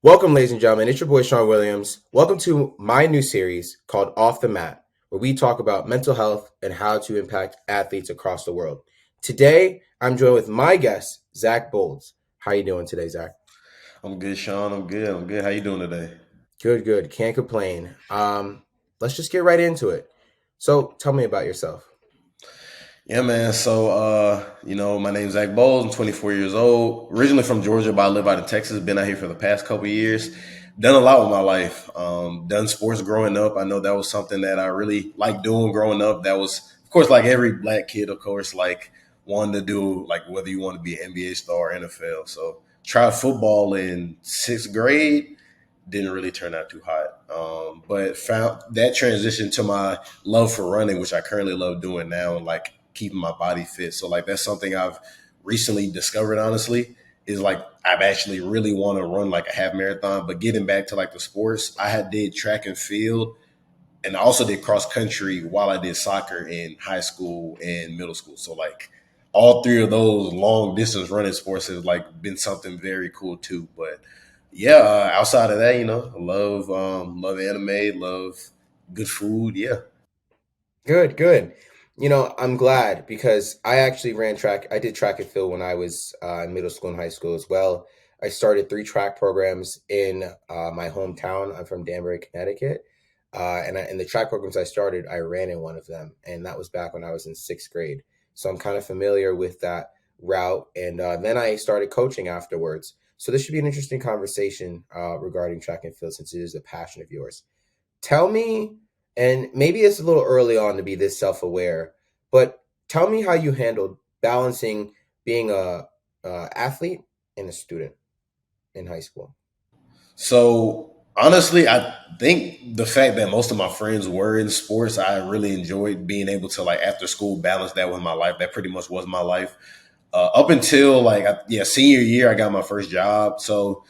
Welcome, ladies and gentlemen. It's your boy, Sean Williams. Welcome to my new series called Off the Mat, where we talk about mental health and how to impact athletes across the world. Today, I'm joined with my guest, Zach Bolds. How you doing today, Zach? I'm good, Sean. I'm good. How you doing today? Good, good. Can't complain. Let's just get right into it. So, tell me about yourself. Yeah, man. My name's Zach Bowles. I'm 24 years old. Originally from Georgia, but I live out in Texas. Been out here for the past couple of years. Done a lot with my life. Done sports growing up. I know that was something that I really liked doing growing up. That was, of course, like every black kid, of course, like wanting to do like whether you want to be an NBA star or NFL. So tried football in sixth grade. Didn't really turn out too hot. But found that transition to my love for running, which I currently love doing now, and like keeping my body fit. So like that's something I've recently discovered. Honestly, is like I've actually really want to run like a half marathon. But getting back to like the sports, I had did track and field, and I also did cross country while I did soccer in high school and middle school. So like all three of those long distance running sports has like been something very cool too. But yeah, outside of that, I love anime, love good food. Yeah. Good, good. I'm glad because I actually ran track. I did track and field when I was in middle school and high school as well. I started three track programs in my hometown. I'm from Danbury, Connecticut. And the track programs I started, I ran in one of them. And that was back when I was in sixth grade. So I'm kind of familiar with that route. And then I started coaching afterwards. So this should be an interesting conversation regarding track and field since it is a passion of yours. Tell me, and maybe it's a little early on to be this self-aware, but tell me how you handled balancing being a athlete and a student in high school. So honestly, I think the fact that most of my friends were in sports, I really enjoyed being able to like after school balance that with my life. That pretty much was my life. Up until senior year, I got my first job. So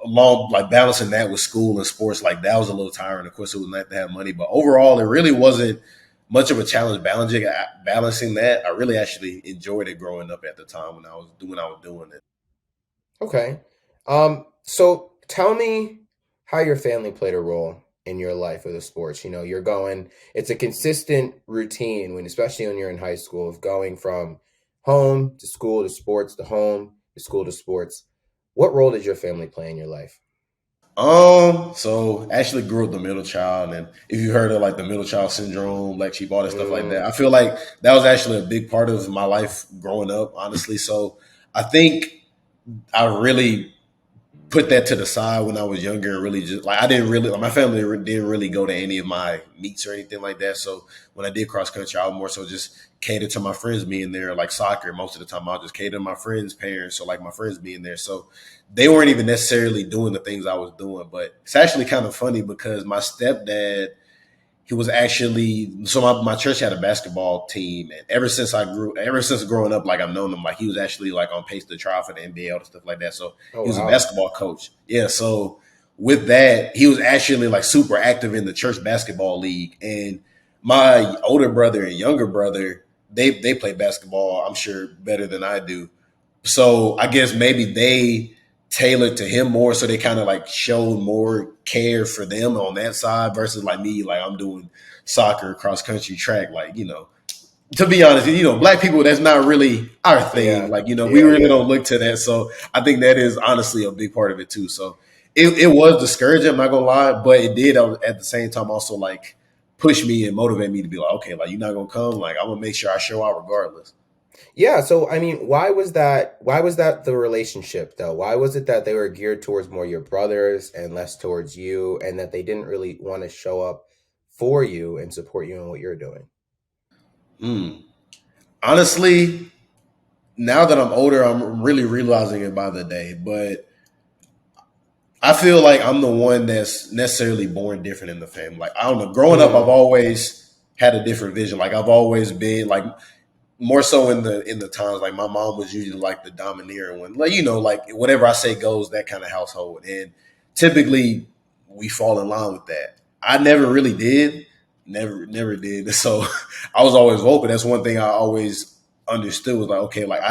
along like balancing that with school and sports, like that was a little tiring. Of course, it was nice to have money, but overall, it really wasn't much of a challenge balancing that. I really actually enjoyed it growing up at the time when I was doing it. Okay. So tell me how your family played a role in your life with the sports. You're going, it's a consistent routine when, especially when you're in high school, of going from home to school to sports to home to school to sports. What role did your family play in your life? So actually grew up the middle child, and if you heard of like the middle child syndrome, black sheep, all that stuff like that, Mm, I feel like that was actually a big part of my life growing up, honestly. So I think I really put that to the side when I was younger. And really, just like I didn't really, like, my family didn't really go to any of my meets or anything like that. So when I did cross country, I would more so just cater to my friends being there, like soccer. Most of the time, I'll just cater to my friends' parents, so like my friends being there. So they weren't even necessarily doing the things I was doing. But it's actually kind of funny because my stepdad, he was actually so my church had a basketball team, and ever since growing up, like I've known him, like he was actually like on pace to try out for the NBA and stuff like that. So oh, he was a wow. basketball coach. Yeah, so with that, he was actually like super active in the church basketball league. And my older brother and younger brother, they play basketball, I'm sure, better than I do. So I guess maybe they tailored to him more, so they kind of like showed more care for them on that side versus like me, like I'm doing soccer, cross country, track, like to be honest, black people, that's not really our thing. Yeah, Like, we yeah, really yeah. don't look to that. So I think that is honestly a big part of it too. So it was discouraging, I'm not gonna lie, but it did at the same time also like push me and motivate me to be like, okay, like you're not gonna come, like I'm gonna make sure I show out regardless. Yeah, so I mean, why was that the relationship though? Why was it that they were geared towards more your brothers and less towards you, and that they didn't really want to show up for you and support you in what you're doing? Hmm. Honestly, now that I'm older, I'm really realizing it by the day. But I feel like I'm the one that's necessarily born different in the family. Like I don't know. Growing up, I've Mm, always had a different vision. Like I've always been like more so in the times like my mom was usually like the domineering one. Like like whatever I say goes, that kind of household. And typically we fall in line with that. I never really did. Never did. So I was always vocal. That's one thing I always understood was like, okay, like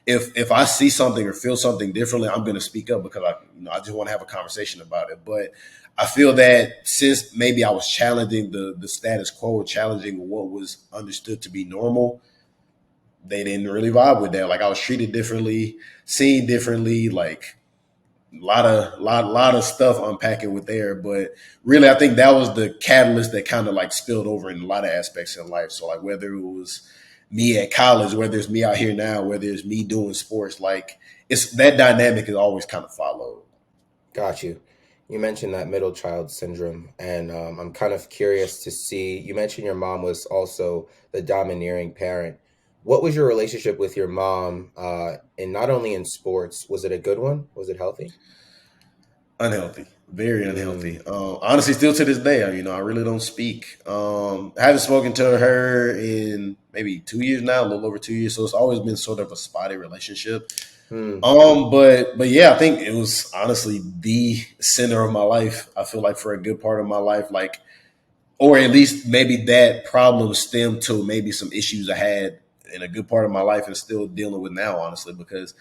if I see something or feel something differently, I'm going to speak up because I just want to have a conversation about it. But I feel that since maybe I was challenging the status quo, challenging what was understood to be normal, they didn't really vibe with that. Like I was treated differently, seen differently, like lot of stuff unpacking with there. But really I think that was the catalyst that kind of like spilled over in a lot of aspects in life. So like whether it was me at college, whether it's me out here now, whether it's me doing sports, like it's that dynamic is always kind of followed. Got you. You mentioned that middle child syndrome, and I'm kind of curious to see. You mentioned your mom was also the domineering parent. What was your relationship with your mom, and not only in sports? Was it a good one? Was it healthy? Unhealthy, very Mm, unhealthy. Honestly, still to this day, I really don't speak. I haven't spoken to her in maybe 2 years now, a little over 2 years. So it's always been sort of a spotty relationship. hmm. But yeah, I think it was honestly the center of my life. I feel like for a good part of my life, like, or at least maybe that problem stemmed to maybe some issues I had in a good part of my life and still dealing with now, honestly, because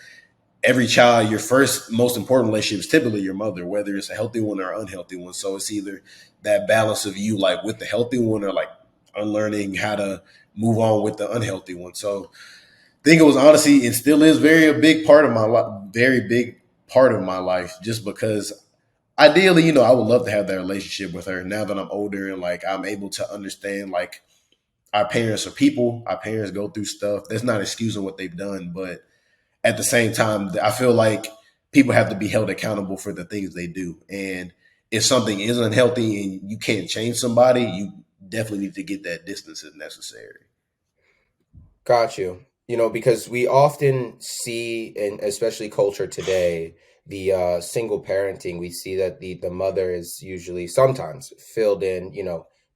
every child, your first most important relationship is typically your mother, whether it's a healthy one or an unhealthy one. So it's either that balance of you like with the healthy one or like unlearning how to move on with the unhealthy one. So I think it was honestly, it still is very a big part of my life, very big part of my life, just because ideally, I would love to have that relationship with her now that I'm older and like I'm able to understand like our parents are people, our parents go through stuff. That's not excusing what they've done, but at the same time, I feel like people have to be held accountable for the things they do. And if something is unhealthy and you can't change somebody, you definitely need to get that distance if necessary. Got you. Because we often see, in especially culture today, the single parenting, we see that the mother is usually sometimes filled in,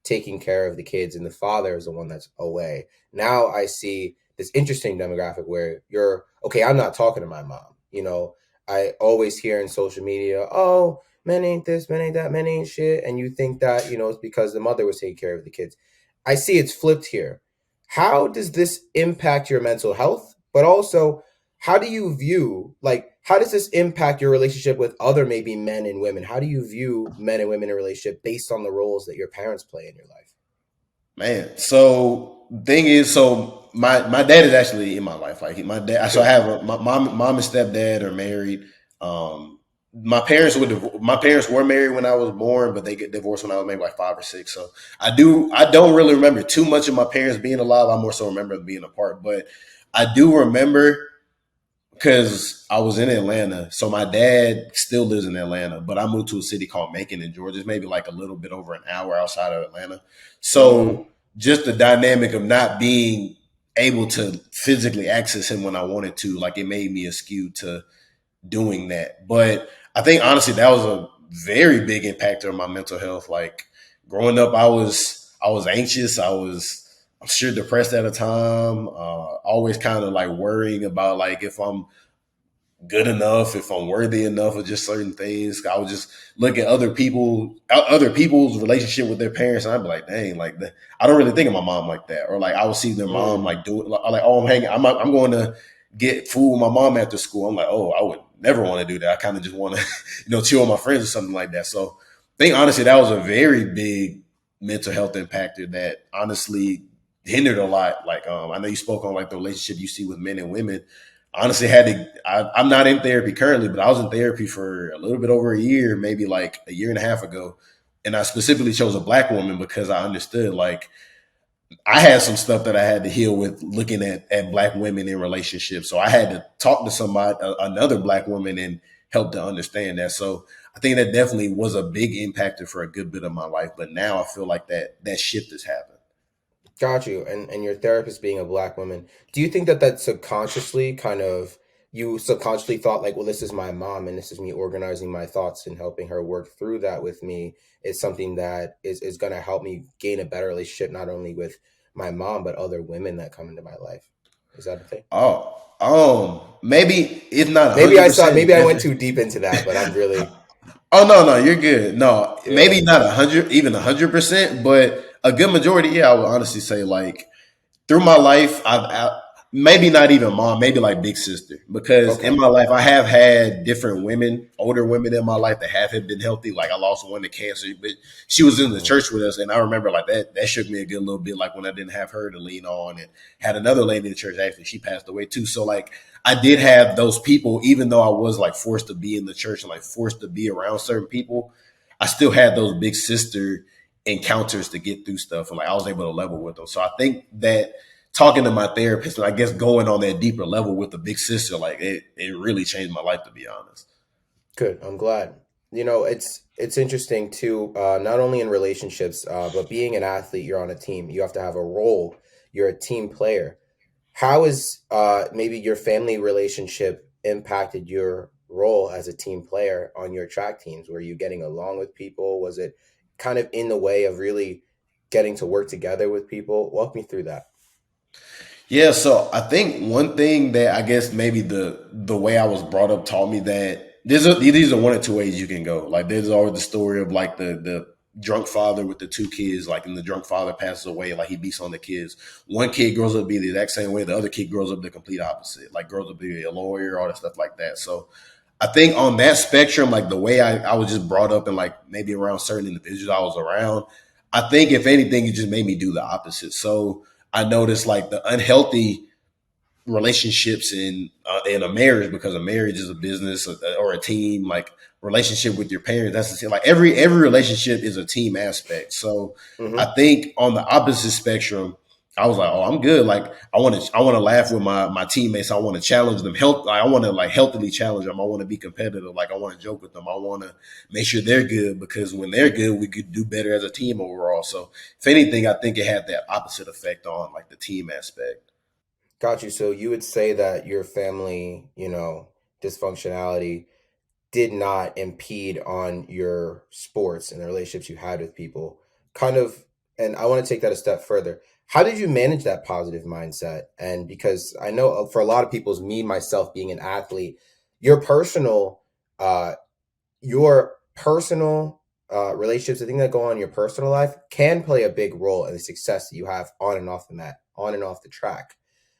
taking care of the kids, and the father is the one that's away. Now I see this interesting demographic where you're okay, I'm not talking to my mom. I always hear in social media, oh, men ain't this, men ain't that, men ain't shit. And you think that, it's because the mother was taking care of the kids. I see it's flipped here. How does this impact your mental health? But also, how do you view, like, how does this impact your relationship with other maybe men and women? How do you view men and women in a relationship based on the roles that your parents play in your life? Man, so thing is, so my dad is actually in my life. Like my dad, so I Good. have my mom and stepdad are married. My parents were married when I was born, but they get divorced when I was maybe like 5 or 6. So I don't really remember too much of my parents being alive. I more so remember them being apart, but I do remember because I was in Atlanta. So my dad still lives in Atlanta, but I moved to a city called Macon in Georgia. It's maybe like a little bit over an hour outside of Atlanta. Mm, So just the dynamic of not being able to physically access him when I wanted to, like it made me askew to doing that. But I think honestly that was a very big impactor on my mental health. Like growing up, I was anxious. I'm sure depressed at a time. Always kind of like worrying about like if I'm good enough, if I'm worthy enough of just certain things. I would just look at other people's relationship with their parents, and I'd be like, dang, like I don't really think of my mom like that. Or like I would see their mom mm. like do it, like oh, I'm going to get food with my mom after school. I'm like, oh, I would never want to do that. I kind of just want to, chill with my friends or something like that. So I think honestly that was a very big mental health impactor that honestly hindered a lot. Like I know you spoke on like the relationship you see with men and women honestly had to I'm not in therapy currently, but I was in therapy for a little bit over a year, maybe like a year and a half ago. And I specifically chose a black woman because I understood like I had some stuff that I had to heal with looking at black women in relationships. So I had to talk to somebody, another black woman, and help to understand that. So I think that definitely was a big impactor for a good bit of my life. But now I feel like that shift has happened. Got you. And your therapist being a black woman, do you think that that subconsciously kind of you subconsciously thought like, well, this is my mom and this is me organizing my thoughts and helping her work through that with me is something that is going to help me gain a better relationship not only with my mom but other women that come into my life. Is that a thing? Maybe if not Maybe I 100%. maybe I went too deep into that, but I'm really Oh no, you're good. No, maybe yeah. not 100, even 100%, but a good majority. Yeah, I would honestly say like through my life, maybe not even mom, maybe like big sister. Because in Okay. my life, I have had different women, older women in my life that haven't been healthy. Like I lost one to cancer, but she was in the Mhm. church with us, and I remember like that shook me a good little bit. Like when I didn't have her to lean on, and had another lady in the church. Actually, she passed away too. So like I did have those people, even though I was like forced to be in the church and like forced to be around certain people. I still had those big sister encounters to get through stuff, and like I was able to level with them. So I think that talking to my therapist and I guess going on that deeper level with the big sister, like it really changed my life to be honest. Good. I'm glad. It's interesting too. Not only in relationships, but being an athlete, you're on a team. You have to have a role. You're a team player. How has maybe your family relationship impacted your role as a team player on your track teams? Were you getting along with people? Was it kind of in the way of really getting to work together with people? Walk me through that. Yeah, so I think one thing that I guess maybe the way I was brought up taught me that these are one or two ways you can go. Like there's always the story of like the drunk father with the two kids, like and the drunk father passes away, like he beats on the kids. One kid grows up to be the exact same way, the other kid grows up the complete opposite, like grows up to be a lawyer, all that stuff like that. So I think on that spectrum, like the way I was just brought up and like maybe around certain individuals I was around, I think if anything, it just made me do the opposite. So I noticed like the unhealthy relationships in a marriage, because a marriage is a business or a team, like relationship with your parents, that's the same. Like every relationship is a team aspect. So I Hmm. think on the opposite spectrum, I was like, oh, I'm good. Like I want to laugh with my teammates. I want to challenge them. I want to like healthily challenge them. I want to be competitive. Like I want to joke with them. I want to make sure they're good, because when they're good, we could do better as a team overall. So if anything, I think it had that opposite effect on like the team aspect. Got you. So you would say that your family, dysfunctionality did not impede on your sports and the relationships you had with people. Kind of, and I want to take that a step further. How did you manage that positive mindset? And because I know for a lot of people's me myself being an athlete, your personal uh relationships, the thing that go on in your personal life can play a big role in the success that you have on and off the mat, on and off the track.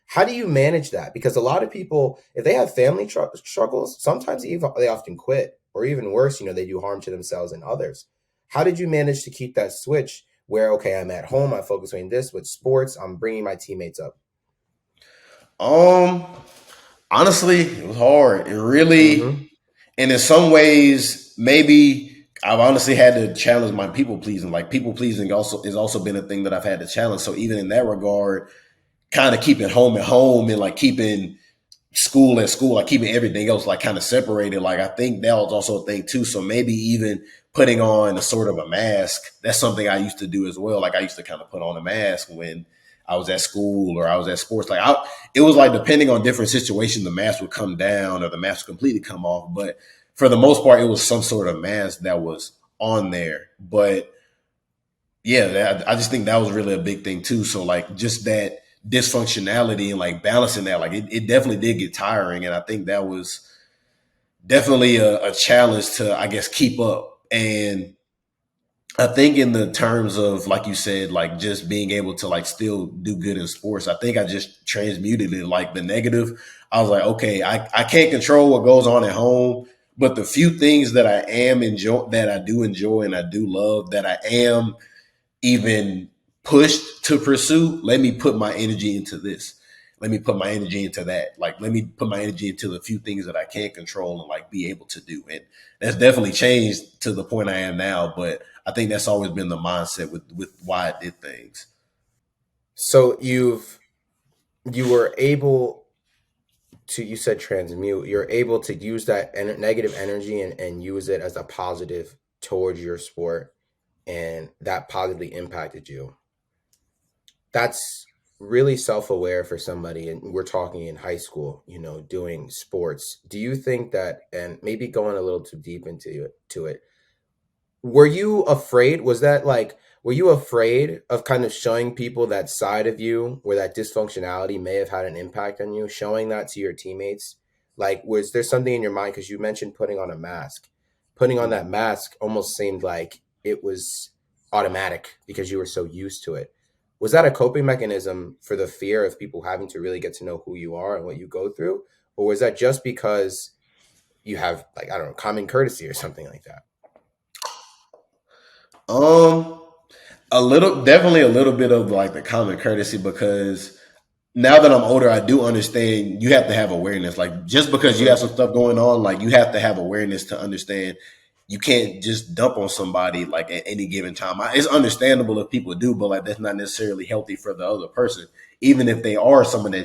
How do you manage that? Because a lot of people, if they have family struggles, sometimes they often quit, or even worse, they do harm to themselves and others. How did you manage to keep that switch where, okay, I'm at home, I focus on this with sports, I'm bringing my teammates up? Um, Honestly, it was hard. It really, Mm-hmm. and in some ways, maybe I've honestly had to challenge my people pleasing. Like people pleasing also has also been a thing that I've had to challenge. So even in that regard, kind of keeping home at home and like keeping school at school, like keeping everything else like kind of separated. Like I think that was also a thing too. So maybe even putting on a sort of a mask, that's something I used to do as well. Like I used to kind of put on a mask when I was at school or I was at sports. It was like depending on different situations, the mask would come down or the mask would completely come off. But for the most part, it was some sort of mask that was on there. But yeah, I just think that was really a big thing too. So like just that dysfunctionality and like balancing that, like it definitely did get tiring, and I think that was definitely a challenge to I guess keep up. And I think in the terms of like you said, like just being able to like still do good in sports, I think I just transmuted it. Like the negative, I was like, okay, I can't control what goes on at home, but the few things that I am enjoy that I do enjoy and I do love that I am even pushed to pursue, let me put my energy into this. Let me put my energy into that. Like, let me put my energy into the few things that I can control and like be able to do. And that's definitely changed to the point I am now. But I think that's always been the mindset with why I did things. So you were able to, you said transmute, you're able to use that negative energy and use it as a positive towards your sport, and that positively impacted you. That's really self-aware for somebody, and we're talking in high school, doing sports. Do you think that, and maybe going a little too deep into it, were you afraid? Were you afraid of kind of showing people that side of you where that dysfunctionality may have had an impact on you, showing that to your teammates? Like, was there something in your mind? Because you mentioned putting on a mask. Putting on that mask almost seemed like it was automatic because you were so used to it. Was that a coping mechanism for the fear of people having to really get to know who you are and what you go through? Or was that just because you have, like, I don't know, common courtesy or something like that? Um, a little, definitely a little bit of like the common courtesy because now that I'm older, I do understand you have to have awareness. Like just because you have Mm, some stuff going on, like you have to have awareness to understand you can't just dump on somebody like at any given time. It's understandable if people do, but like that's not necessarily healthy for the other person, even if they are somebody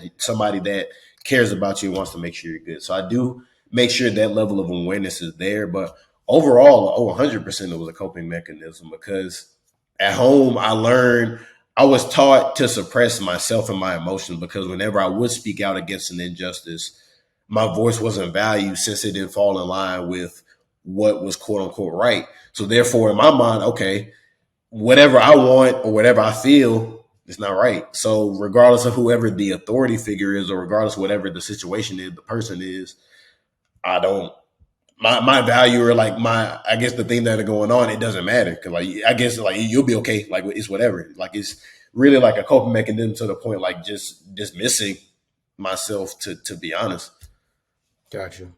that cares about you and wants to make sure you're good. So I do make sure that level of awareness is there. But overall, 100% it was a coping mechanism because at home I learned I was taught to suppress myself and my emotions because whenever I would speak out against an injustice, my voice wasn't valued since it didn't fall in line with what was quote unquote right. So therefore, in my mind, okay, whatever I want or whatever I feel is not right. So regardless of whoever the authority figure is, or regardless of whatever the situation is, the person is, I don't my value or like my I guess the thing that are going on, it doesn't matter because like I guess like you'll be okay. Like it's whatever. Like it's really like a coping mechanism to the point like just dismissing myself to be honest. gotcha.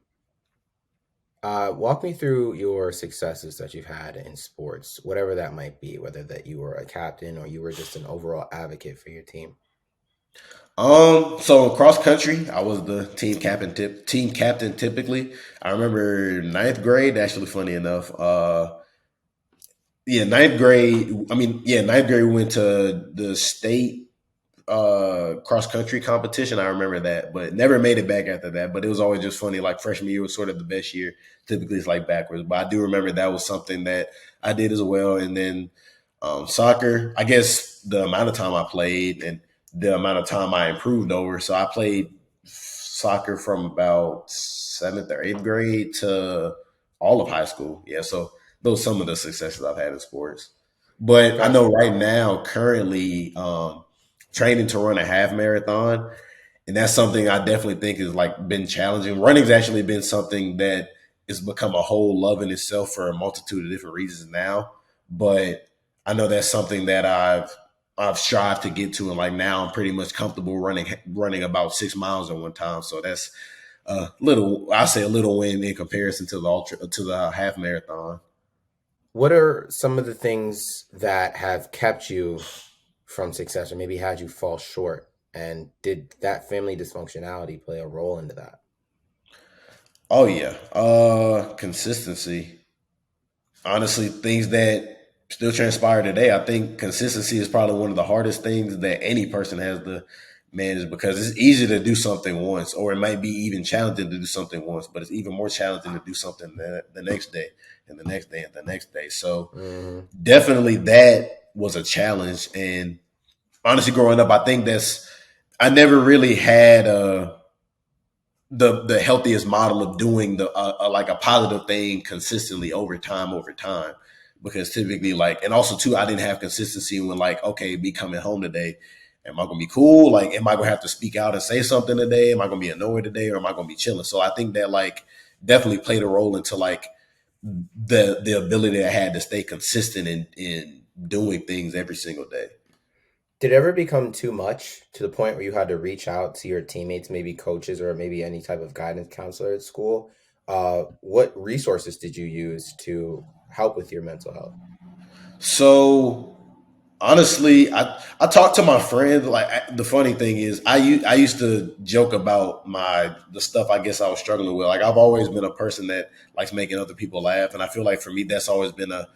Walk me through your successes that you've had in sports, whatever that might be, whether that you were a captain or you were just an overall advocate for your team. So in cross country, I was the team captain typically. I remember ninth grade, actually funny enough. Yeah, ninth grade. I mean, yeah, ninth grade we went to the state cross country competition. I remember that, but never made it back after that. But it was always just funny. Like freshman year was sort of the best year. Typically, it's like backwards, but I do remember that was something that I did as well. And then soccer. I guess the amount of time I played and the amount of time I improved over. So I played soccer from about seventh or eighth grade to all of high school. Yeah, so those are some of the successes I've had in sports. But I know Gotcha. right now, currently, training to run a half marathon, and that's something I definitely think is like been challenging. Running's actually been something that has become a whole love in itself for a multitude of different reasons now. But I know that's something that I've strived to get to, and like now I'm pretty much comfortable running about 6 miles at one time. So that's a little, I say a little win in comparison to the ultra to the half marathon. What are some of the things that have kept you from success or maybe had you fall short? And did that family dysfunctionality play a role into that? Oh yeah, consistency. Honestly, things that still transpire today. I think consistency is probably one of the hardest things that any person has to manage because it's easy to do something once, or it might be even challenging to do something once, but it's even more challenging to do something the next day and the next day and the next day. So Hmm. definitely that was a challenge. And honestly, growing up, I think I never really had the healthiest model of doing the like a positive thing consistently over time because typically like and also too I didn't have consistency when like okay me coming home today am I gonna be cool like am I gonna have to speak out and say something today am I gonna be annoyed today or am I gonna be chilling so I think that like definitely played a role into like the ability I had to stay consistent in doing things every single day. Did it ever become too much to the point where you had to reach out to your teammates, maybe coaches or maybe any type of guidance counselor at school? What resources did you use to help with your mental health? So honestly, I talk to my friends. Like the funny thing is, I used to joke about the stuff I guess I was struggling with. Like I've always been a person that likes making other people laugh, and I feel like for me that's always been a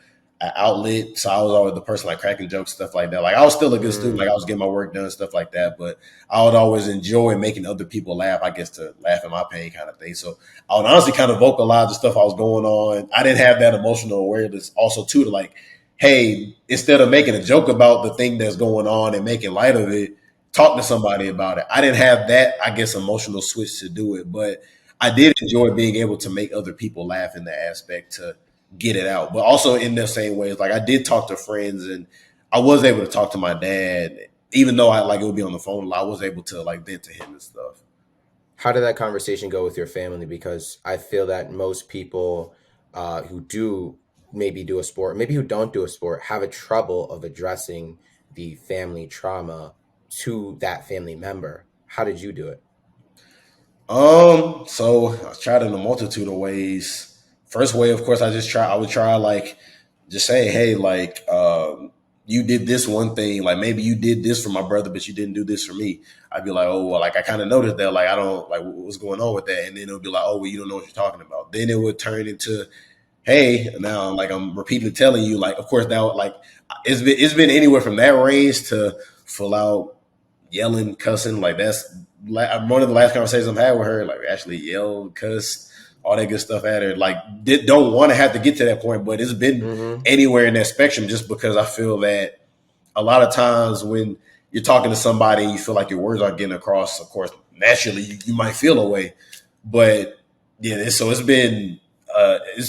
outlet. So I was always the person like cracking jokes, stuff like that. Like I was still a good student, like Mm, I was getting my work done, stuff like that. But I would always enjoy making other people laugh. I guess to laugh at my pain, kind of thing. So I would honestly kind of vocalize the stuff I was going on. I didn't have that emotional awareness, also too, to like hey, instead of making a joke about the thing that's going on and making light of it, talk to somebody about it. I didn't have that, I guess, emotional switch to do it, but I did enjoy being able to make other people laugh in that aspect to get it out. But also in the same ways, like I did talk to friends and I was able to talk to my dad, even though I like it would be on the phone, I was able to like vent to him and stuff. how did that conversation go with your family? Because I feel that most people who do maybe do a sport, maybe who don't do a sport, have a trouble of addressing the family trauma to that family member? How did you do it? So I tried in a multitude of ways. First way, of course, I would try like just saying, hey, like, you did this one thing, like maybe you did this for my brother, but you didn't do this for me. I'd be like, oh, well, like I kind of noticed that, like I don't like what's going on with that, and then it'll be like, oh, well, you don't know what you're talking about. Then it would turn into, hey, now like I'm repeatedly telling you, like, of course, now like it's been anywhere from that range to full out yelling, cussing. Like that's one of the last conversations I've had with her. Like actually yell, cuss, all that good stuff at her. Like don't want to have to get to that point, but it's been Mm-hmm. anywhere in that spectrum. Just because I feel that a lot of times when you're talking to somebody and you feel like your words aren't getting across, of course, naturally you might feel a way. But yeah, so it's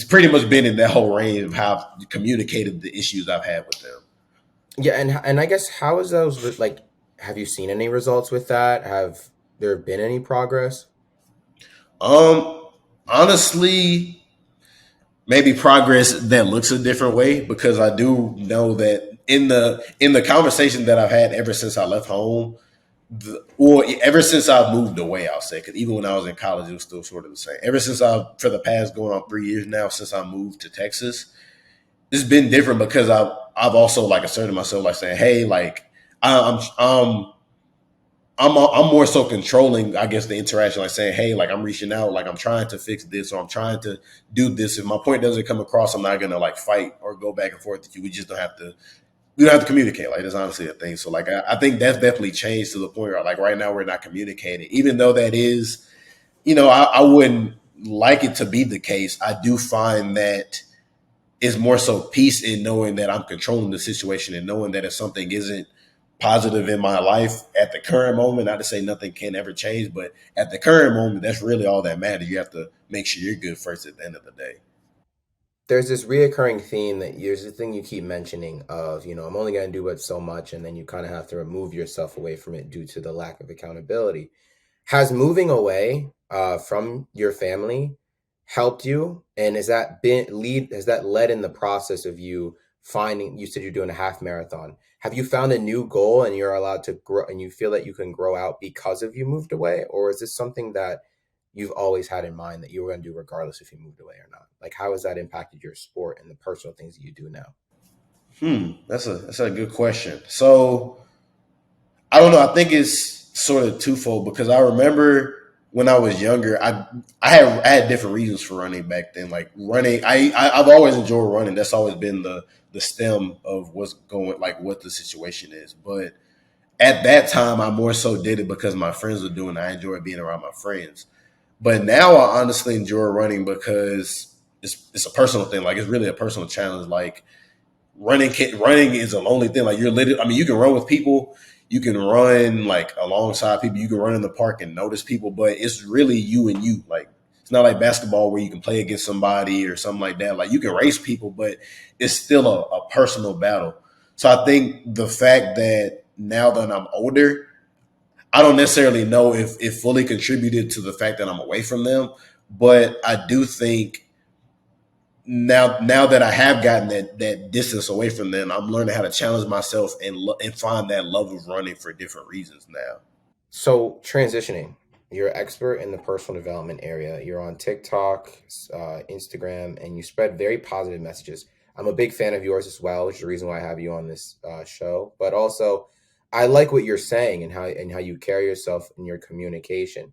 pretty much been in that whole range of how I've communicated the issues I've had with them. Yeah, and I guess how is those like? Have you seen any results with that? Have there been any progress? Um, honestly, maybe progress that looks a different way because I do know that in the conversation that I've had ever since I left home, or ever since I've moved away, I'll say, because even when I was in college, it was still sort of the same. Ever since for the past going on 3 years now, since I moved to Texas, it's been different because I've also like asserted myself, like saying, hey, like I'm more so controlling, I guess, the interaction, like saying, hey, like I'm reaching out, like I'm trying to fix this or I'm trying to do this. If my point doesn't come across, I'm not gonna like fight or go back and forth with you. We don't have to communicate. Like that's honestly a thing. So like I think that's definitely changed to the point where like right now we're not communicating. Even though that is, I wouldn't like it to be the case. I do find that it's more so peace in knowing that I'm controlling the situation and knowing that if something isn't positive in my life at the current moment, not to say nothing can ever change, but at the current moment, that's really all that matters. You have to make sure you're good first at the end of the day. There's this reoccurring theme that there's the thing you keep mentioning of, I'm only going to do but so much, and then you kind of have to remove yourself away from it due to the lack of accountability. Has moving away from your family helped you? And has that led in the process of you finding, you said you're doing a half marathon. Have you found a new goal and you're allowed to grow and you feel that you can grow out because of you moved away? Or is this something that you've always had in mind that you were going to do regardless if you moved away or not? Like, how has that impacted your sport and the personal things that you do now? That's a good question. So I don't know. I think it's sort of twofold because I remember when I was younger, I had different reasons for running back then. Like running, I've always enjoyed running. That's always been the stem of what's going, like what the situation is. But at that time, I more so did it because my friends were doing it. I enjoyed being around my friends. But now I honestly enjoy running because it's a personal thing. Like it's really a personal challenge. Like running is a lonely thing. Like you're literally, I mean, you can run with people, you can run like alongside people, you can run in the park and notice people, but it's really you and you. Like it's not like basketball where you can play against somebody or something like that. Like you can race people, but it's still a personal battle. So I think the fact that now that I'm older, I don't necessarily know if it fully contributed to the fact that I'm away from them, but I do think now that I have gotten that distance away from them, I'm learning how to challenge myself and find that love of running for different reasons now. So transitioning, you're an expert in the personal development area. You're on TikTok, Instagram, and you spread very positive messages. I'm a big fan of yours as well, which is the reason why I have you on this show. But also, I like what you're saying and how you carry yourself in your communication.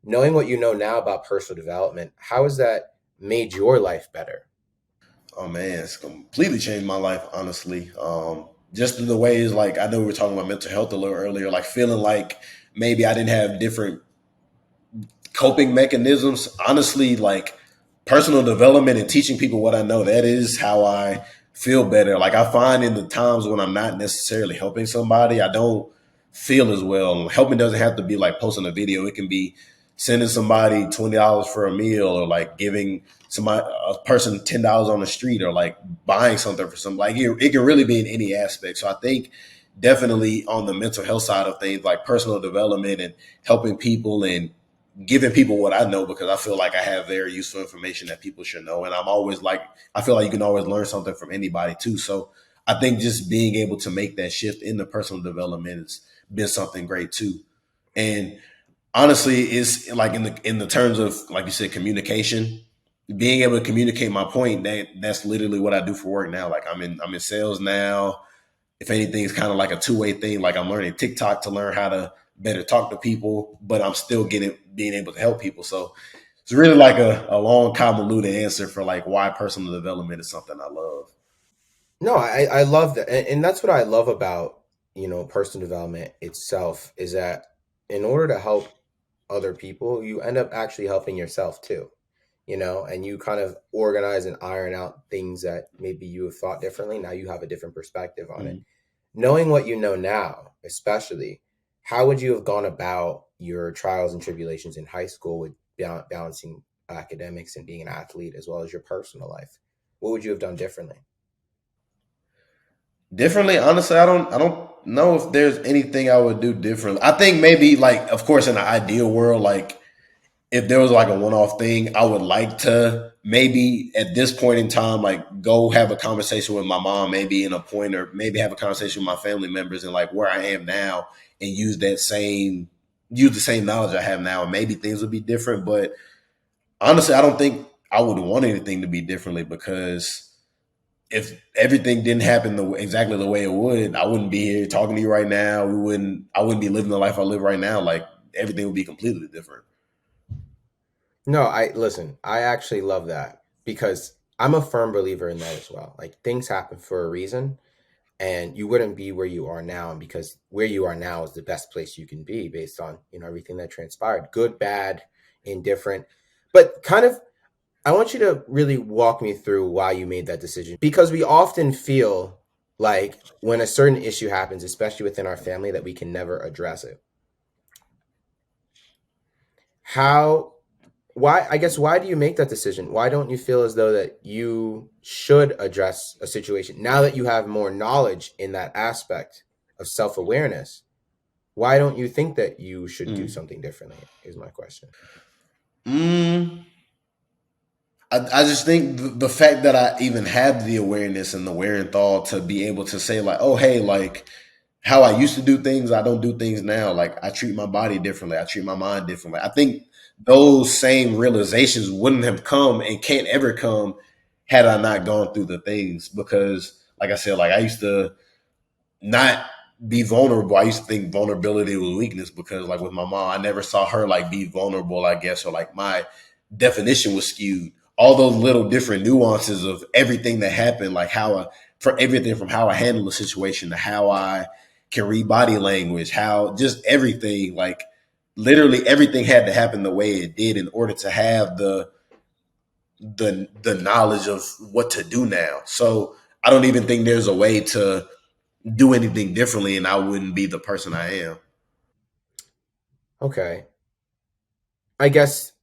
Knowing what you know now about personal development, how has that made your life better? Oh man, it's completely changed my life, honestly. Just the ways, like I know we were talking about mental health a little earlier, like feeling like maybe I didn't have different coping mechanisms. Honestly, like personal development and teaching people what I know, that is how I feel better. Like I find in the times when I'm not necessarily helping somebody, I don't feel as well. Helping doesn't have to be like posting a video. It can be sending somebody $20 for a meal or like giving somebody a person $10 on the street or like buying something for some like it can really be in any aspect. So I think definitely on the mental health side of things, like personal development and helping people and giving people what I know because I feel like I have very useful information that people should know. And I'm always like, I feel like you can always learn something from anybody too. So I think just being able to make that shift in the personal development has been something great too. And honestly, it's like in the terms of, like you said, communication, being able to communicate my point, that's literally what I do for work now. Like I'm in sales now. If anything, it's kind of like a two-way thing. Like I'm learning TikTok to learn how to better talk to people, but I'm still getting being able to help people. So it's really like a long convoluted answer for like why personal development is something I love. No, I love that. And that's what I love about, personal development itself is that in order to help other people, you end up actually helping yourself too, and you kind of organize and iron out things that maybe you have thought differently. Now you have a different perspective on it. Mhm. Knowing what you know now, especially, how would you have gone about your trials and tribulations in high school with balancing academics and being an athlete as well as your personal life? What would you have done differently? Differently, honestly, I don't know if there's anything I would do differently. I think maybe like, of course, in the ideal world, like if there was like a one-off thing, I would like to maybe at this point in time, like go have a conversation with my mom, maybe in a point, or maybe have a conversation with my family members and like where I am now, and use the same knowledge I have now, and maybe things would be different. But honestly, I don't think I would want anything to be differently, because if everything didn't happen exactly the way it would, I wouldn't be here talking to you right now. I wouldn't be living the life I live right now. Like everything would be completely different. No, I listen, I actually love that because I'm a firm believer in that as well. Like things happen for a reason and you wouldn't be where you are now, and because where you are now is the best place you can be based on, everything that transpired, good, bad, indifferent. But kind of I want you to really walk me through why you made that decision because we often feel like when a certain issue happens, especially within our family, that we can never address it. How why I guess why do you make that decision? Why don't you feel as though that you should address a situation now that you have more knowledge in that aspect of self-awareness? Why don't you think that you should do Mm. something differently is my question. Mm. I just think the fact that I even have the awareness and the wherewithal to be able to say like, oh, hey, like how I used to do things, I don't do things now. Like I treat my body differently. I treat my mind differently. I think those same realizations wouldn't have come and can't ever come had I not gone through the things, because like I said, like I used to not be vulnerable. I used to think vulnerability was weakness, because like with my mom, I never saw her like be vulnerable, I guess, or like my definition was skewed. All those little different nuances of everything that happened, like for everything from how I handle the situation to how I can read body language, how just everything, like literally everything had to happen the way it did in order to have the knowledge of what to do now. So I don't even think there's a way to do anything differently and I wouldn't be the person I am. Okay. I guess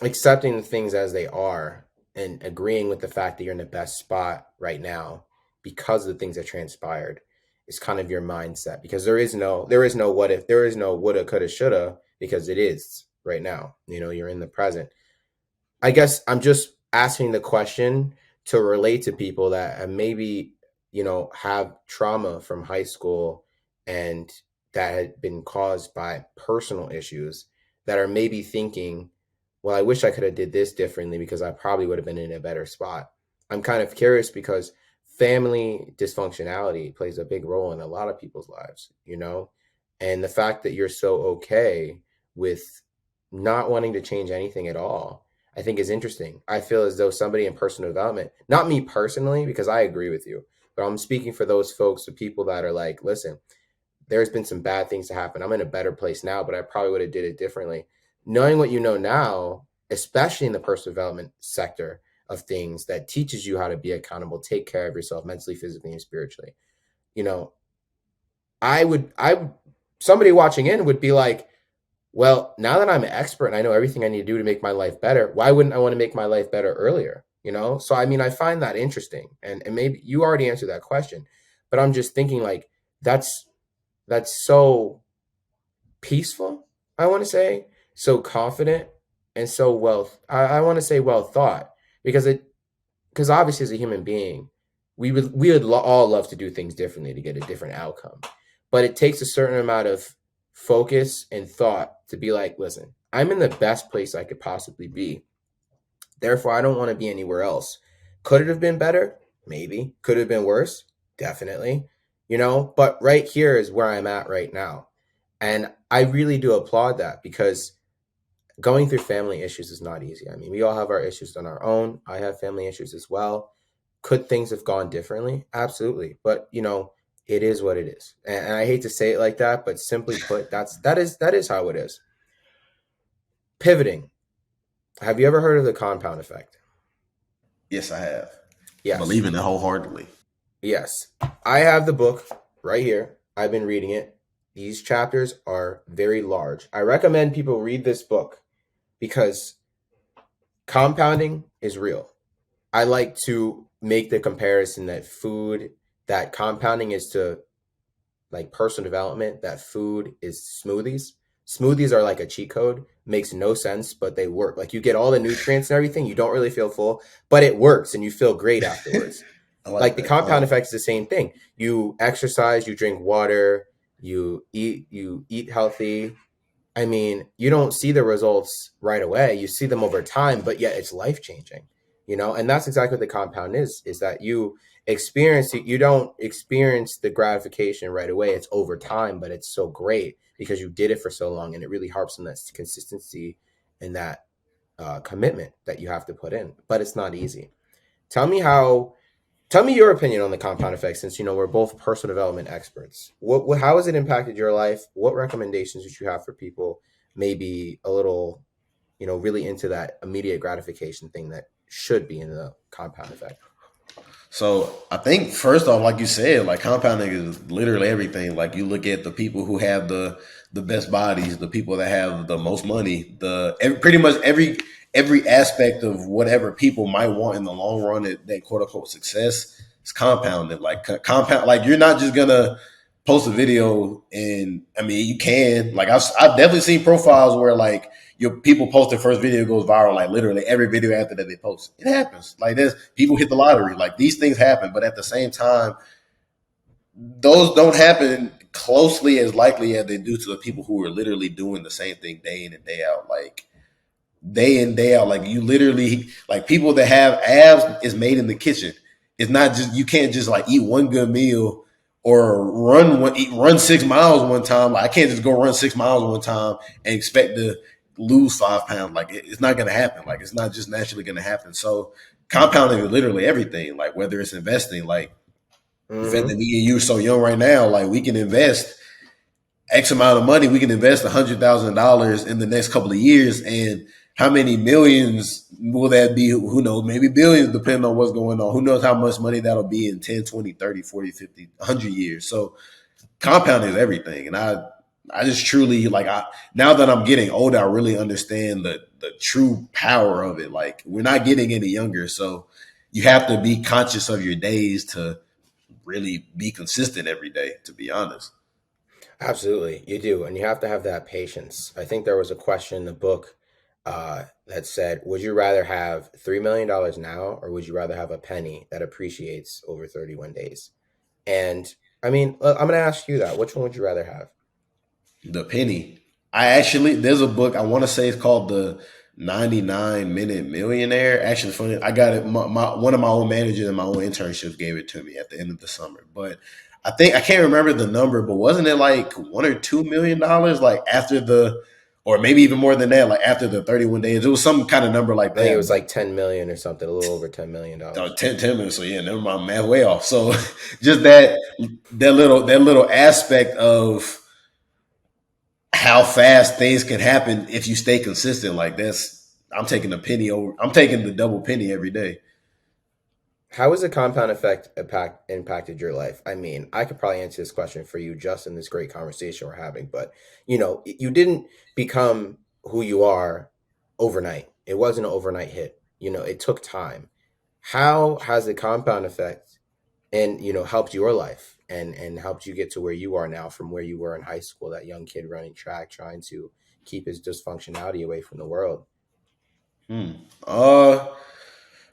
accepting the things as they are and agreeing with the fact that you're in the best spot right now because of the things that transpired is kind of your mindset, because there is no what if, there is no woulda coulda shoulda, because it is right now, you're in the present. I guess I'm just asking the question to relate to people that maybe, have trauma from high school and that had been caused by personal issues that are maybe thinking, well, I wish I could have did this differently because I probably would have been in a better spot. I'm kind of curious because family dysfunctionality plays a big role in a lot of people's lives. And the fact that you're so okay with not wanting to change anything at all, I think is interesting. I feel as though somebody in personal development, not me personally, because I agree with you, but I'm speaking for those folks, the people that are like, listen, there's been some bad things to happen. I'm in a better place now, but I probably would have did it differently. Knowing what you know now, especially in the personal development sector of things that teaches you how to be accountable, take care of yourself mentally, physically, and spiritually. You know, I somebody watching in would be like, well, now that I'm an expert and I know everything I need to do to make my life better, why wouldn't I want to make my life better earlier? So I mean, I find that interesting, and maybe you already answered that question, but I'm just thinking like that's that's so peaceful. I want to say so confident and so well. I want to say well thought because obviously as a human being, all love to do things differently to get a different outcome, but it takes a certain amount of focus and thought to be like, listen, I'm in the best place I could possibly be, therefore I don't want to be anywhere else. Could it have been better? Maybe. Could it have been worse? Definitely. But right here is where I'm at right now, and I really do applaud that, because going through family issues is not easy. I mean, we all have our issues on our own. I have family issues as well. Could things have gone differently? Absolutely. But, it is what it is. And I hate to say it like that, but simply put, that is how it is. Pivoting. Have you ever heard of the compound effect? Yes, I have. I Yes. believe in it wholeheartedly. Yes. I have the book right here. I've been reading it. These chapters are very large. I recommend people read this book because compounding is real. I like to make the comparison that compounding is to like personal development, that food is smoothies. Smoothies are like a cheat code, makes no sense, but they work. Like you get all the nutrients and everything, you don't really feel full, but it works and you feel great afterwards. I like Like the that. I compound like effect is the same thing. You exercise, you drink water, you eat healthy, I mean, you don't see the results right away. You see them over time, but yet it's life changing, And that's exactly what the compound is that you don't experience the gratification right away. It's over time, but it's so great because you did it for so long, and it really harps on that consistency and that commitment that you have to put in. But it's not easy. Tell me how Tell me your opinion on the compound effect, since we're both personal development experts. How has it impacted your life? What recommendations would you have for people, maybe a little, really into that immediate gratification thing that should be in the compound effect? So I think first off, like you said, like compounding is literally everything. Like you look at the people who have the best bodies, the people that have the most money, pretty much every aspect of whatever people might want in the long run, that quote unquote success is compounded. Like compound, like you're not just gonna post a video and I mean you can like I've definitely seen profiles where like your people post their first video goes viral, like literally every video after that they post. It happens. Like this, people hit the lottery. Like these things happen, but at the same time, those don't happen closely as likely as they do to the people who are literally doing the same thing day in and day out. Like day in day out. Like you literally like people that have abs is made in the kitchen. It's not just you can't just like eat one good meal or run 6 miles one time. Like I can't just go run 6 miles one time and expect to lose 5 pounds. Like it's not gonna happen. Like it's not just naturally gonna happen. So compounding is literally everything. Like whether it's investing, like the fact that Mm-hmm. me and you are so young right now, like we can invest X amount of money, we can invest $100,000 in the next couple of years. And how many millions will that be? Who knows? Maybe billions, depending on what's going on. Who knows how much money that'll be in 10, 20, 30, 40, 50, 100 years. So compounding is everything. And I just truly like, now that I'm getting older, I really understand the true power of it. Like we're not getting any younger. So you have to be conscious of your days to really be consistent every day, to be honest. Absolutely, you do, and you have to have that patience. I think there was a question in the book that said, "Would you rather have $3 million now, or would you rather have a penny that appreciates over 31 days?" And I mean, I'm going to ask you that. Which one would you rather have? The penny. I actually there's a book I want to say it's called the 99-minute millionaire. Actually, funny, I got it. One of my own managers in my own internships gave it to me at the end of the summer. But I think I can't remember the number, but wasn't it like $1 or $2 million? Like after or maybe even more than that, like after the 31 days, it was some kind of number like I think it that. was But like 10 million or something, a little over $10 million. 10 minutes. So yeah, never mind, math way off. So just that little aspect of how fast things can happen if you stay consistent. Like that's I'm taking the penny over. I'm taking the double penny every day. How has the compound effect impacted your life? I mean, I could probably answer this question for you just in this great conversation we're having, but you didn't become who you are overnight. It wasn't an overnight hit. It took time. How has the compound effect and helped your life and helped you get to where you are now from where you were in high school, that young kid running track, trying to keep his dysfunctionality away from the world? Hmm. Uh,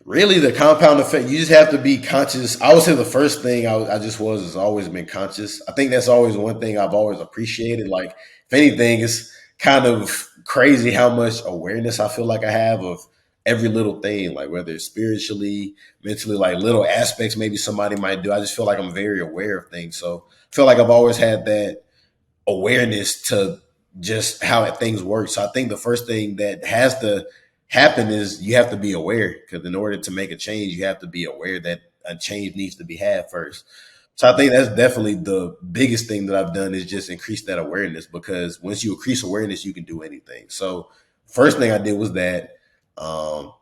Really, the compound effect, you just have to be conscious. I would say the first thing I just was has always been conscious. I think that's always one thing I've always appreciated. Like, if anything, it's kind of crazy how much awareness I feel like I have of every little thing, like whether it's spiritually, mentally, like little aspects maybe somebody might do. I just feel like I'm very aware of things. So I feel like I've always had that awareness to just how things work. So I think the first thing that has to happen is you have to be aware, because in order to make a change, you have to be aware that a change needs to be had first. So I think that's definitely the biggest thing that I've done is just increase that awareness, because once you increase awareness, you can do anything. So first thing I did was that. Um,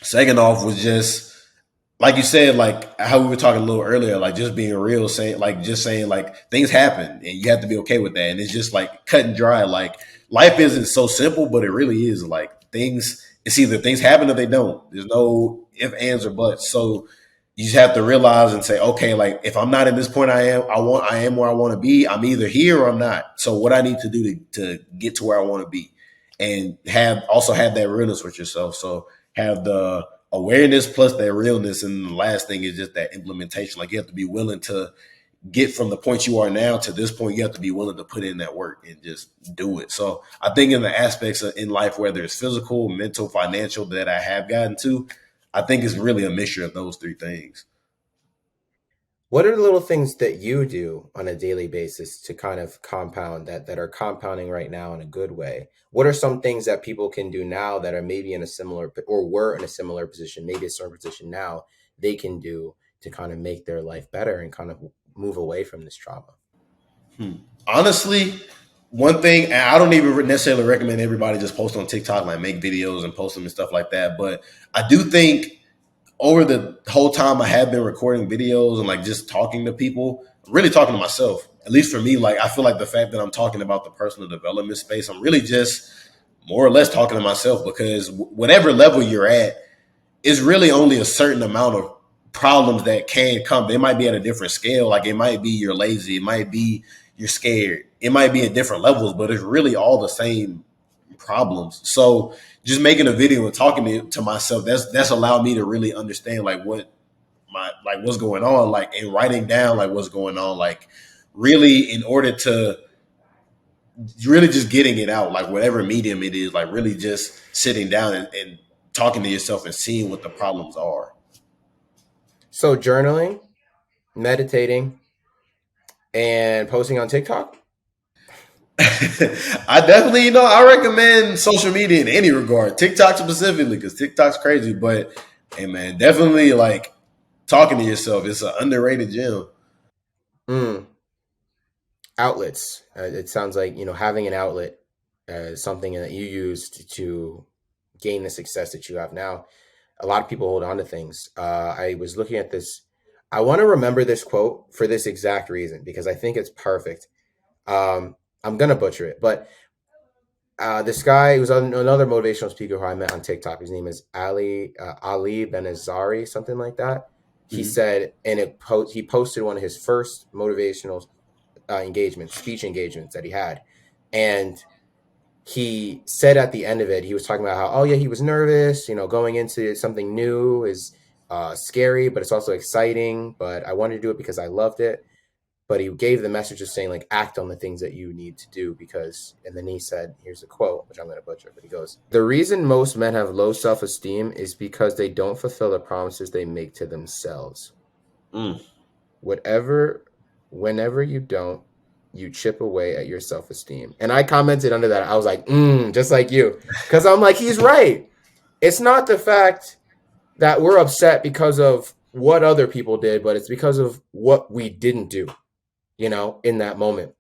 Second off was just like you said, like how we were talking a little earlier, like just being real, saying like just saying like things happen and you have to be okay with that. And it's just like cut and dry. Like life isn't so simple, but it really is. Like things, it's either things happen or they don't. There's no if, ands, or buts. So you just have to realize and say, okay, like if I'm not in this point, I am where I want to be. I'm either here or I'm not. So what I need to do to get to where I want to be, and have that realness with yourself. So have the awareness plus that realness, and the last thing is just that implementation. Like you have to be willing to get from the point you are now to this point. You have to be willing to put in that work and just do it. So I think in the aspects in life, whether it's physical, mental, financial, that I have gotten to, I think it's really a mixture of those three things. What are the little things that you do on a daily basis to kind of compound that are compounding right now in a good way? What are some things that people can do now that are maybe in a similar or were in a similar position, maybe a certain position now they can do to kind of make their life better and kind of move away from this trauma? Hmm. Honestly, one thing, and I don't even necessarily recommend everybody just post on TikTok, like make videos and post them and stuff like that. But I do think over the whole time I have been recording videos and like just talking to people, really talking to myself. At least for me, like I feel like the fact that I'm talking about the personal development space, I'm really just more or less talking to myself, because whatever level you're at, it's really only a certain amount of problems that can come. They might be at a different scale. Like it might be you're lazy, it might be you're scared, it might be at different levels, but it's really all the same problems. So just making a video and talking to myself, that's allowed me to really understand like what's going on, like and writing down like what's going on, like really in order to really just getting it out, like whatever medium it is, like really just sitting down and talking to yourself and seeing what the problems are. So journaling, meditating, and posting on TikTok. I definitely, I recommend social media in any regard, TikTok specifically, because TikTok's crazy. But hey, man, definitely like talking to yourself. It's an underrated gem. Mm, outlets. It sounds like having an outlet is something that you use to gain the success that you have now. A lot of people hold on to things. I was looking at this. I want to remember this quote for this exact reason because I think it's perfect. I'm gonna butcher it, but this guy was another motivational speaker who I met on TikTok. His name is Ali Benazari, something like that. He Mm-hmm. said, and he posted one of his first motivational engagements, speech engagements that he had, and he said at the end of it, he was talking about how, oh yeah, he was nervous. Going into something new is scary, but it's also exciting. But I wanted to do it because I loved it. But he gave the message of saying like act on the things that you need to do because. And then he said, here's a quote which I'm going to butcher, but he goes, "The reason most men have low self-esteem is because they don't fulfill the promises they make to themselves. Mm. Whatever, whenever you don't, you chip away at your self-esteem." And I commented under that. I was like, just like you. Because I'm like, he's right. It's not the fact that we're upset because of what other people did, but it's because of what we didn't do, in that moment.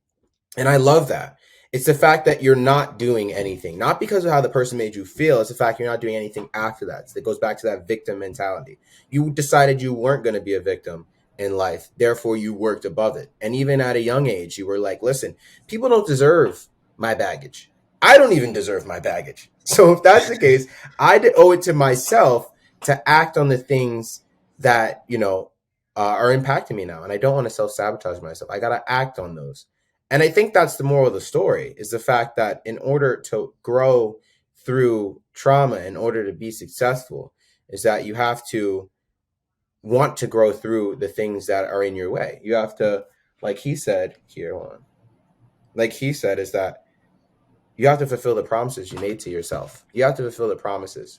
And I love that. It's the fact that you're not doing anything, not because of how the person made you feel. It's the fact you're not doing anything after that. So it goes back to that victim mentality. You decided you weren't going to be a victim in life. Therefore, you worked above it. And even at a young age, you were like, listen, people don't deserve my baggage. I don't even deserve my baggage. So if that's the case, I owe it to myself to act on the things that, are impacting me now. And I don't want to self sabotage myself. I got to act on those. And I think that's the moral of the story is the fact that in order to grow through trauma, in order to be successful, is that you have to want to grow through the things that are in your way. You have to, like he said here, hold on. Like he said, is that you have to fulfill the promises you made to yourself. You have to fulfill the promises,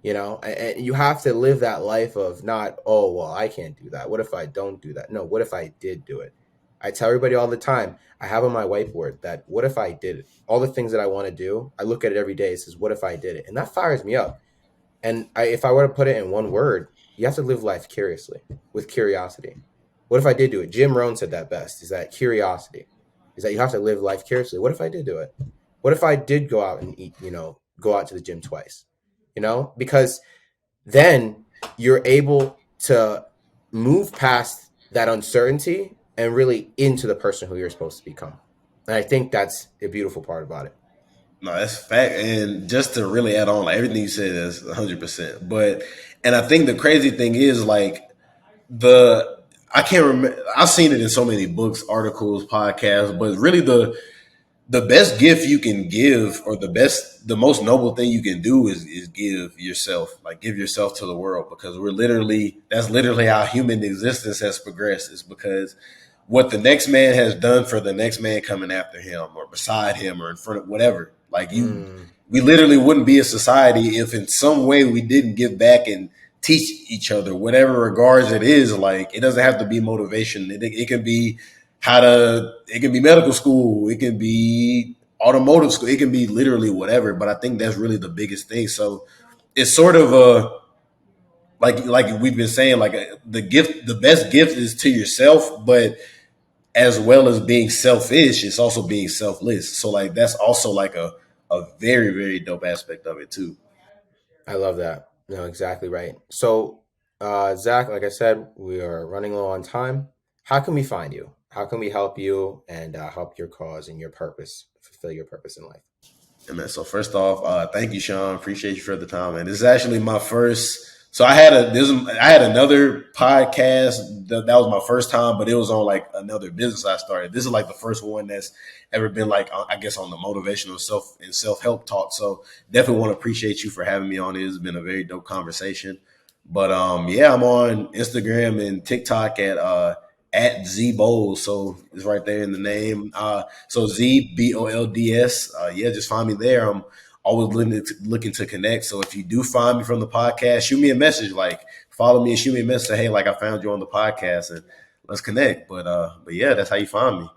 and you have to live that life of not, oh, well, I can't do that. What if I don't do that? No, what if I did do it? I tell everybody all the time, I have on my whiteboard that what if I did it? All the things that I want to do, I look at it every day. It says, what if I did it? And that fires me up. And if I were to put it in one word, you have to live life curiously, with curiosity. What if I did do it? Jim Rohn said that best, is that curiosity, is that you have to live life curiously. What if I did do it? What if I did go out and eat, go out to the gym twice? Because then you're able to move past that uncertainty and really into the person who you're supposed to become. And I think that's a beautiful part about it. No, that's fact. And just to really add on, like everything you said is 100%. But, and I think the crazy thing is like the, I can't remember, I've seen it in so many books, articles, podcasts, but really the best gift you can give, or the most noble thing you can do is give yourself, like give yourself to the world, because that's literally how human existence has progressed, is because what the next man has done for the next man coming after him or beside him or in front of whatever. Like Mm, we literally wouldn't be a society if in some way we didn't give back and teach each other, whatever regards it is. Like it doesn't have to be motivation. It can be it can be medical school, it can be automotive school, it can be literally whatever. But I think that's really the biggest thing. So it's sort of a like we've been saying, like the best gift is to yourself, but as well as being selfish, it's also being selfless. So like that's also like a very very dope aspect of it too. I love that. No, exactly right. So, Zach, like I said, we are running low on time. How can we find you? How can we help you and help your cause and your purpose, fulfill your purpose in life? And man, so first off, thank you, Sean. Appreciate you for the time. And this is actually my first. So I had another podcast that was my first time, but it was on like another business I started. This is like the first one that's ever been like I guess on the motivational self help talk. So definitely want to appreciate you for having me on. It has been a very dope conversation. But yeah, I'm on Instagram and TikTok at Z Bowles. So it's right there in the name. So ZBOLDS. Yeah, just find me there. I'm always looking to connect. So if you do find me from the podcast, shoot me a message. Like follow me and shoot me a message. Say, hey, like I found you on the podcast and let's connect. But yeah, that's how you find me.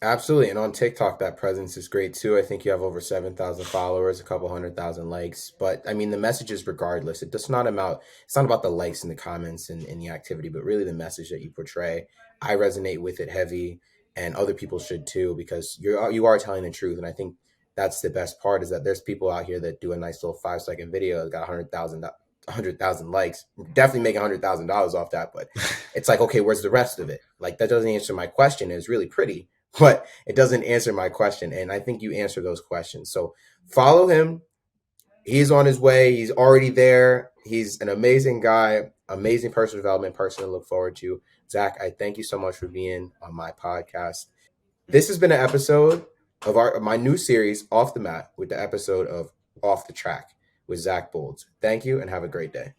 Absolutely. And on TikTok, that presence is great too. I think you have over 7,000 followers, a couple 100,000 likes. But I mean, the message is regardless. It's not about the likes and the comments and the activity, but really the message that you portray. I resonate with it heavy, and other people should too, because you are telling the truth. And I think that's the best part, is that there's people out here that do a nice little 5-second video that got 100,000 likes, definitely make $100,000 off that. But it's like, okay, where's the rest of it? Like, that doesn't answer my question. It's really pretty, but it doesn't answer my question. And I think you answer those questions. So follow him. He's on his way. He's already there. He's an amazing guy, amazing personal development person to look forward to. Zach, I thank you so much for being on my podcast. This has been an episode of my new series, Off the Mat, with the episode of Off the Track with Zach Bolds. Thank you and have a great day.